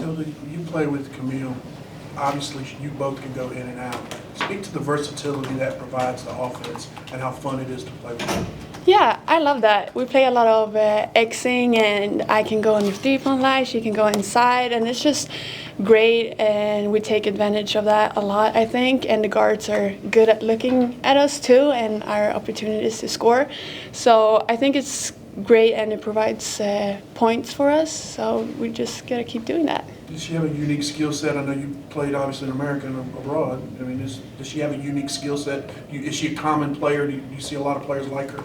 Tilda, you play with Camille. Obviously, you both can go in and out. Speak to the versatility that provides the offense and how fun it is to play with her. Yeah, I love that. We play a lot of Xing, and I can go on the three-point line, she can go inside, and it's just great, and we take advantage of that a lot, I think, and the guards are good at looking at us too and our opportunities to score. So I think it's great, and it provides points for us, so we just got to keep doing that. Does she have a unique skill set? I know you played obviously in America and abroad. I mean, does she have a unique skill set? Is she a common player? Do you see a lot of players like her?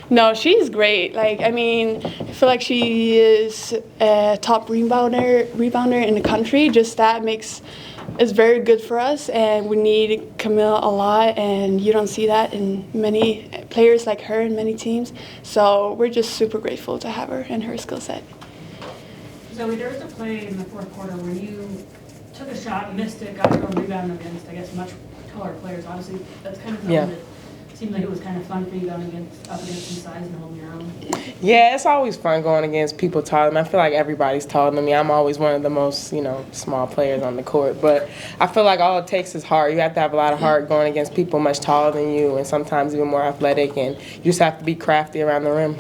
No, she's great. I feel like she is a top rebounder in the country. Just that is very good for us, and we need Camille a lot, and you don't see that in many players like her in many teams. So we're just super grateful to have her and her skill set. Zoe, there was a play in the fourth quarter where you took a shot, missed it, got your own rebound against, I guess, much taller players. Honestly, that's kind of something that seemed like it was kind of fun for you going up against some size and holding your own. Yeah, it's always fun going against people taller than me. I feel like everybody's taller than me. I'm always one of the most, small players on the court. But I feel like all it takes is heart. You have to have a lot of heart going against people much taller than you and sometimes even more athletic. And you just have to be crafty around the rim.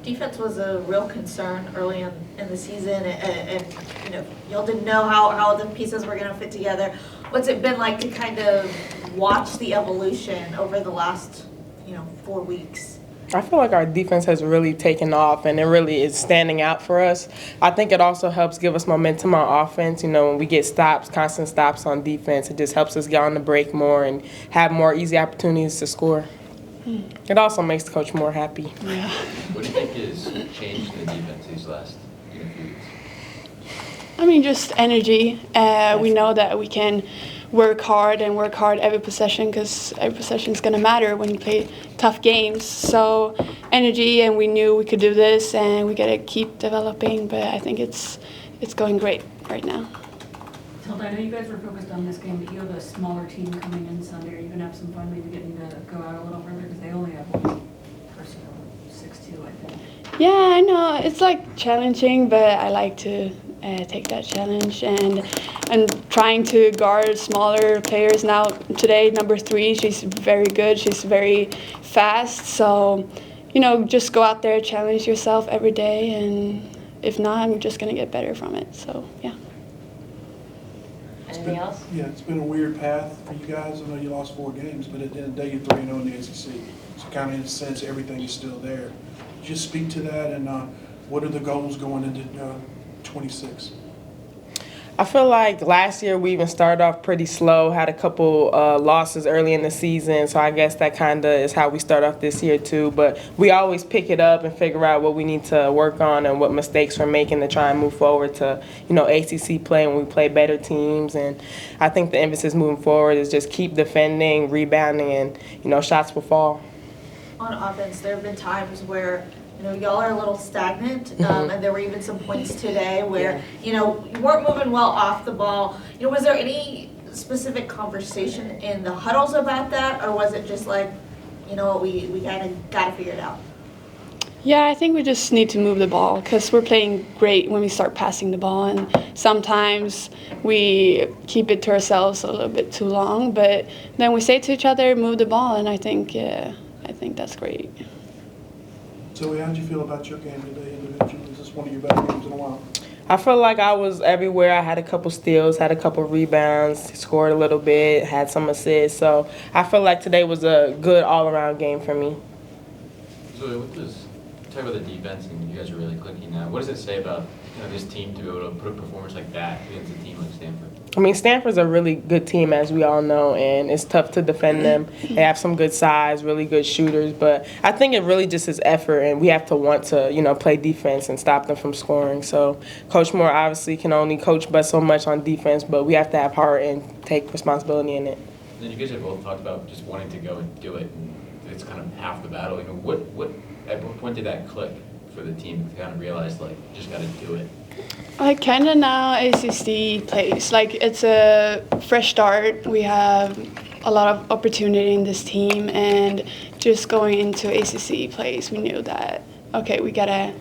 Defense was a real concern early in the season, and y'all didn't know how the pieces were going to fit together. What's it been like to kind of watch the evolution over the last 4 weeks? I feel like our defense has really taken off, and it really is standing out for us. I think it also helps give us momentum on offense. When we get stops, constant stops on defense, it just helps us get on the break more and have more easy opportunities to score. It also makes the coach more happy. Yeah. What do you think has changed in the defense these last few weeks? Just energy. We know that we can work hard every possession, because every possession is going to matter when you play tough games. So energy, and we knew we could do this, and we got to keep developing. But I think it's going great right now. Tilda, I know you guys were focused on this game, but you have a smaller team coming in Sunday. Are you going to have some fun maybe getting to go out a little further? Because they only have one person, 6'2", I think. Yeah, I know. It's challenging, but I like to take that challenge. And I'm trying to guard smaller players now. Today, number 3, she's very good. She's very fast. So, just go out there, challenge yourself every day. And if not, I'm just going to get better from it. So, yeah. Anything else? Yeah, it's been a weird path for you guys. I know you lost 4 games, but at the end of the day, you're 3-0 in the ACC. So kind of in a sense, everything is still there. Just speak to that, and what are the goals going into 26? I feel like last year we even started off pretty slow, had a couple losses early in the season, so I guess that kind of is how we start off this year too. But we always pick it up and figure out what we need to work on and what mistakes we're making to try and move forward to, ACC play when we play better teams. And I think the emphasis moving forward is just keep defending, rebounding, and, shots will fall. On offense, there have been times where y'all are a little stagnant, and there were even some points today where, you weren't moving well off the ball. Was there any specific conversation in the huddles about that, or was it just like, we kind of got to figure it out? Yeah, I think we just need to move the ball, because we're playing great when we start passing the ball, and sometimes we keep it to ourselves a little bit too long, but then we say to each other, move the ball, and I think that's great. So how did you feel about your game today individually? Is this one of your better games in a while? I feel like I was everywhere. I had a couple steals, had a couple rebounds, scored a little bit, had some assists. So I feel like today was a good all-around game for me. So talk about the defense, and you guys are really clicking now. What does it say about this team to be able to put a performance like that against a team like Stanford? Stanford's a really good team, as we all know, and it's tough to defend them. They have some good size, really good shooters, but I think it really just is effort, and we have to want to, play defense and stop them from scoring. So Coach Moore obviously can only coach but so much on defense, but we have to have heart and take responsibility in it. And then you guys have both talked about just wanting to go and do it, and it's kind of half the battle. At what point did that click for the team to kind of realize, just got to do it? Kind of now ACC plays. It's a fresh start. We have a lot of opportunity in this team, and just going into ACC plays, we knew that, okay, we got to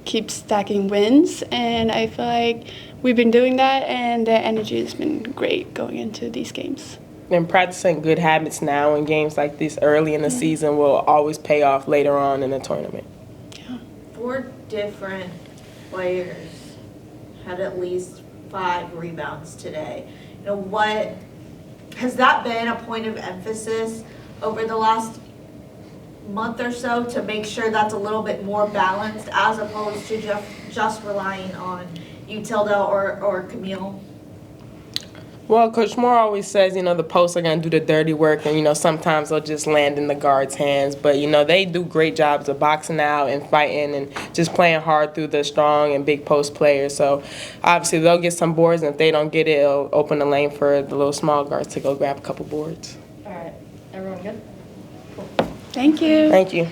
keep stacking wins, and I feel like we've been doing that, and the energy has been great going into these games. And practicing good habits now in games like this early in the season will always pay off later on in the tournament. 4 different players had at least 5 rebounds today. You know, what has that been a point of emphasis over the last month or so to make sure that's a little bit more balanced as opposed to just relying on you, Tilda, or Camille? Well, Coach Moore always says, the posts are going to do the dirty work, and, sometimes they'll just land in the guards' hands. But, they do great jobs of boxing out and fighting and just playing hard through the strong and big post players. So, obviously, they'll get some boards, and if they don't get it, it'll open the lane for the little small guards to go grab a couple boards. All right, everyone good? Thank you. Thank you.